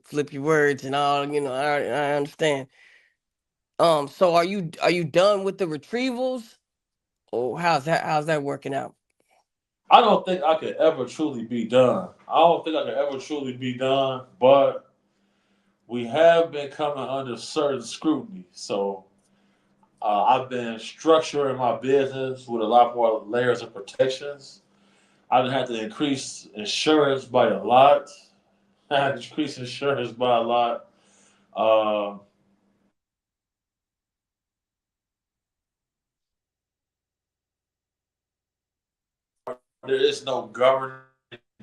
flip your words and all. I understand. So are you done with the retrievals? Or how's that working out? I don't think I could ever truly be done. I don't think I could ever truly be done, but we have been coming under certain scrutiny. So I've been structuring my business with a lot more layers of protections. I didn't have to increase insurance by a lot. I had to increase insurance by a lot. Uh, there is no governing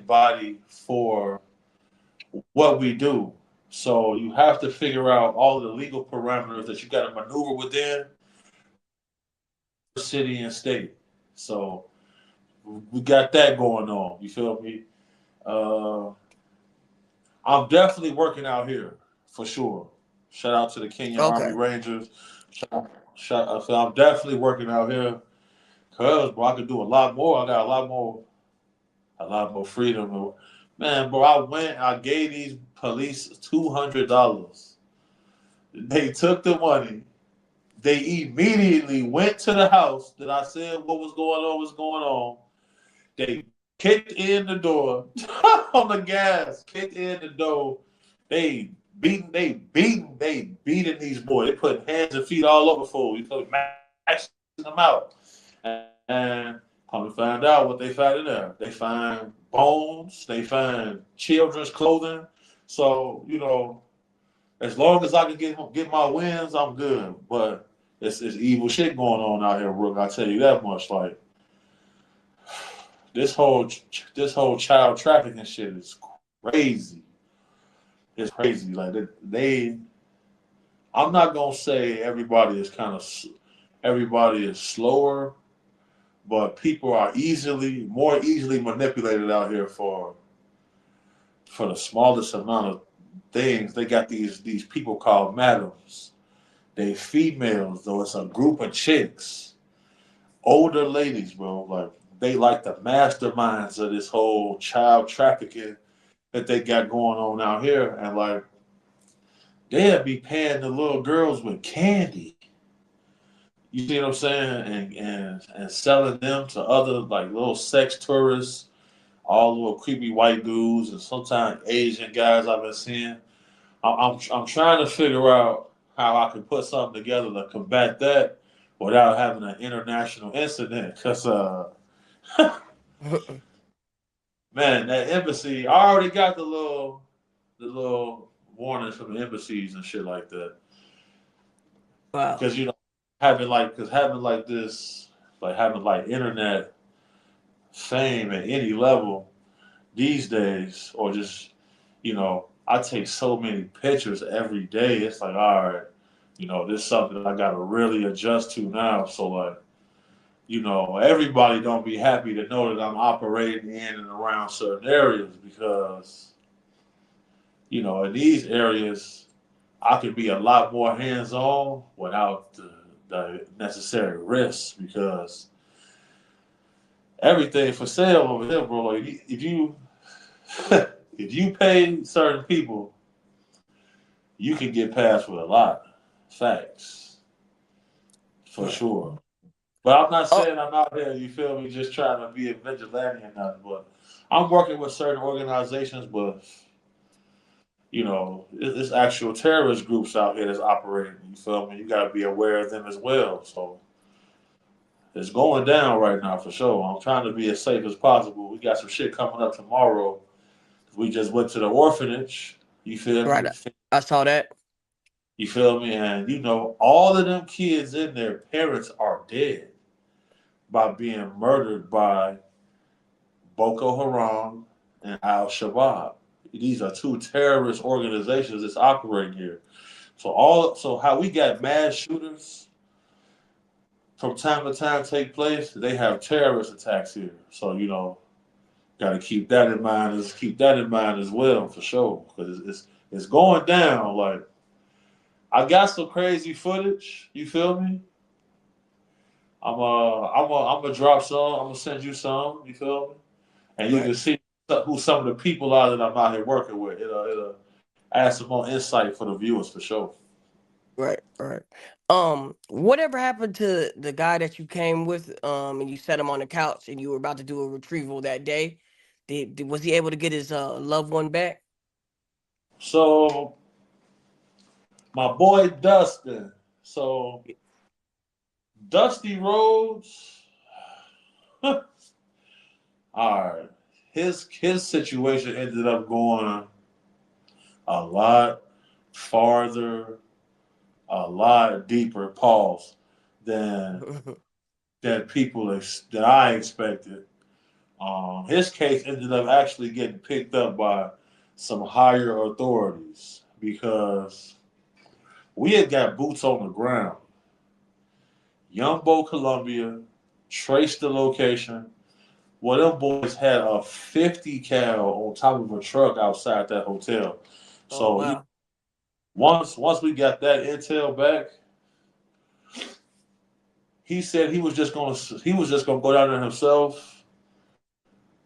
body for what we do. So you have to figure out all of the legal parameters that you got to maneuver within per city and state. So we got that going on. You feel me? Uh, I'm definitely working out here for sure. Shout out to the Kenyan Army Okay. Rangers. So I'm definitely working out here because, bro, I could do a lot more. I got a lot more freedom. Man, bro, I gave these police $200. They took the money. They immediately went to the house that I said what was going on. They kicked in the door on the gas, kicked in the door. They they beating these boys. They put hands and feet all over fool. You put maxing them out. And come to find out what they find in there. They find bones, they find children's clothing. So, as long as I can get my wins, I'm good. But it's evil shit going on out here, Rook. I tell you that much. Like this whole this whole child trafficking shit is crazy. It's crazy. Like they I'm not gonna say everybody is slower, but people are more easily manipulated out here for the smallest amount of things. They got these people called madams. They females, though it's a group of chicks, older ladies, bro. Like they like the masterminds of this whole child trafficking that they got going on out here, and like they'll be paying the little girls with candy. You see what I'm saying? And selling them to other like little sex tourists, all little creepy white dudes, and sometimes Asian guys I've been seeing. I'm trying to figure out how I can put something together to combat that without having an international incident. Cause man, that embassy, I already got the little warnings from the embassies and shit like that. Wow. Because having like this, like having like internet fame at any level these days, or just I take so many pictures every day. It's like, all right, this is something I got to really adjust to now. So like, everybody don't be happy to know that I'm operating in and around certain areas because in these areas I could be a lot more hands on without the necessary risks because everything for sale over here, bro. Like if you if you pay certain people, you can get past with a lot. Facts. For Yeah. sure. But I'm not Oh, saying I'm out here, you feel me, just trying to be a vigilante or nothing. But I'm working with certain organizations, but it's actual terrorist groups out here that's operating. You feel me? You got to be aware of them as well. So it's going down right now for sure. I'm trying to be as safe as possible. We got some shit coming up tomorrow. We just went to the orphanage. You feel right. me? I saw that. You feel me? And all of them kids in there, parents are dead by being murdered by Boko Haram and Al Shabaab. These are two terrorist organizations that's operating here. So how we got mass shooters from time to time take place, they have terrorist attacks here. So got to keep that in mind as well for sure because it's going down. Like I got some crazy footage. You feel me? I'm gonna drop some. I'm gonna send you some. You feel me? And you Right. can see who some of the people are that I'm out here working with. add some more insight for the viewers for sure. Right, right. Whatever happened to the guy that you came with, and you set him on the couch and you were about to do a retrieval that day? Was he able to get his loved one back? So my boy Dustin. So Dusty Rhodes, all right. His situation ended up going a lot farther, a lot deeper pause than that I expected. His case ended up actually getting picked up by some higher authorities because we had got boots on the ground. Yumbo, Columbia, traced the location. Well, them boys had a 50 cal on top of a truck outside that hotel. Oh So wow. once we got that intel back, he said he was just gonna go down there himself.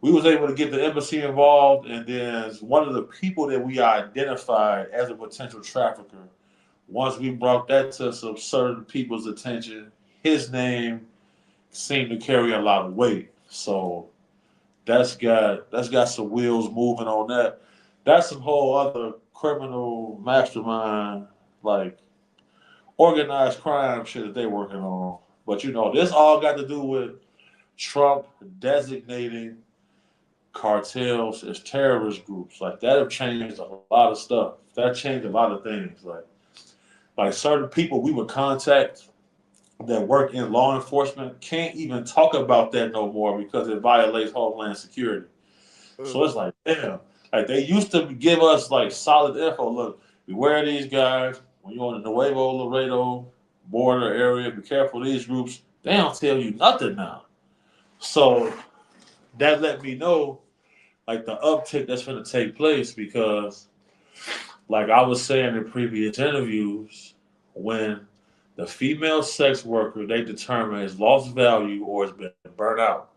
We was able to get the embassy involved, and then one of the people that we identified as a potential trafficker. Once we brought that to some certain people's attention, his name seemed to carry a lot of weight. So that's got some wheels moving on that. That's some whole other criminal mastermind, like organized crime shit that they working on. But this all got to do with Trump designating cartels as terrorist groups. Like that have changed a lot of stuff. That changed a lot of things. Like certain people we would contact that work in law enforcement can't even talk about that no more because it violates Homeland Security. So Mm. it's like, damn. Like they used to give us like solid info. Look, beware of these guys. When you're on the Nuevo Laredo border area, be careful of these groups. They don't tell you nothing now. So that let me know like the uptick that's going to take place because, like I was saying in previous interviews, when the female sex worker they determine has lost value or has been burnt out,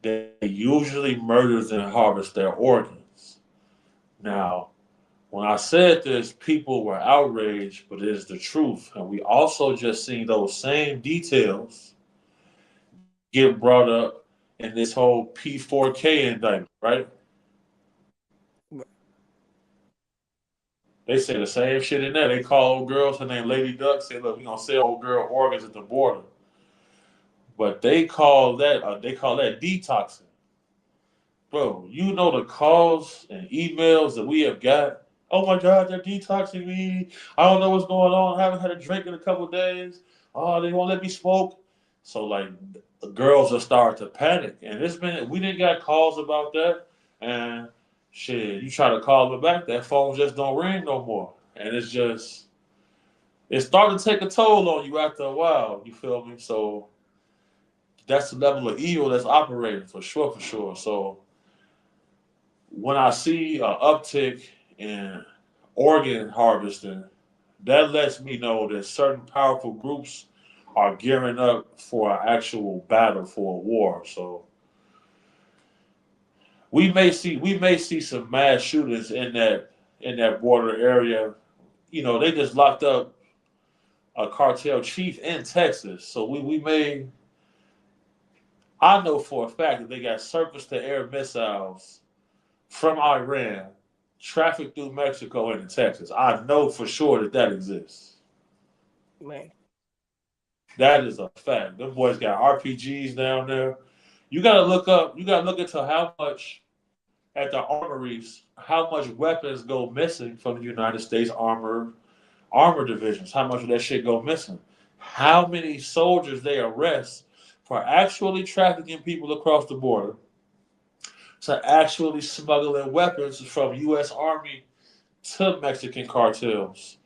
they usually murder and harvest their organs. Now, when I said this, people were outraged, but it is the truth. And we also just seen those same details get brought up in this whole P4K indictment, right? They say the same shit in there. They call old girls, her name Lady Duck, say, look, we're gonna sell old girl organs at the border. But they call that detoxing. Bro, you know the calls and emails that we have got. Oh my God, they're detoxing me. I don't know what's going on. I haven't had a drink in a couple of days. Oh, they won't let me smoke. So like, the girls are starting to panic, and we didn't got calls about that. And shit, you try to call them back, that phone just don't ring no more, and it's starting to take a toll on you after a while. You feel me? So that's the level of evil that's operating for sure, for sure. So when I see an uptick in organ harvesting, that lets me know that certain powerful groups are gearing up for an actual battle for a war. So we may see some mass shootings in that border area. They just locked up a cartel chief in Texas. So we may I know for a fact that they got surface to air missiles from Iran traffic through Mexico into Texas. I know for sure that exists. Man. That is a fact. Them boys got RPGs down there. You gotta look up. You gotta look into how much at the armories, how much weapons go missing from the United States armor divisions. How much of that shit go missing? How many soldiers they arrest for actually trafficking people across the border to actually smuggling weapons from U.S. Army to Mexican cartels.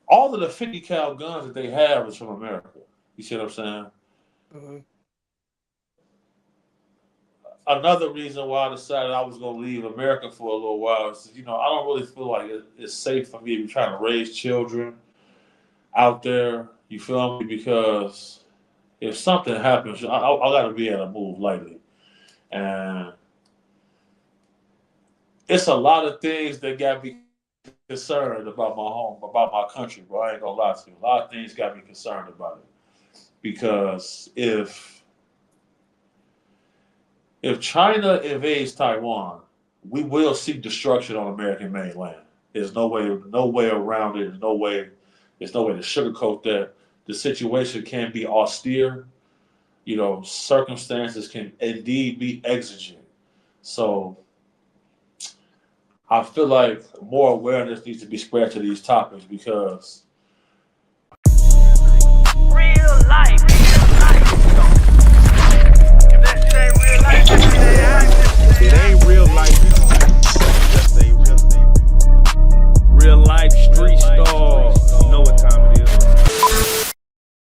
All of the 50 cal guns that they have is from America. You see what I'm saying? Hmm. Another reason why I decided I was going to leave America for a little while is, I don't really feel like it's safe for me to be trying to raise children out there. You feel me? Because if something happens, I got to be able to move lightly. And it's a lot of things that got me concerned about my home, about my country, bro. I ain't gonna lie to you. A lot of things got me concerned about it because if China invades Taiwan, we will see destruction on American mainland. There's no way around it. There's no way to sugarcoat that. The situation can be austere. You know, circumstances can indeed be exigent. So I feel like more awareness needs to be spread to these topics because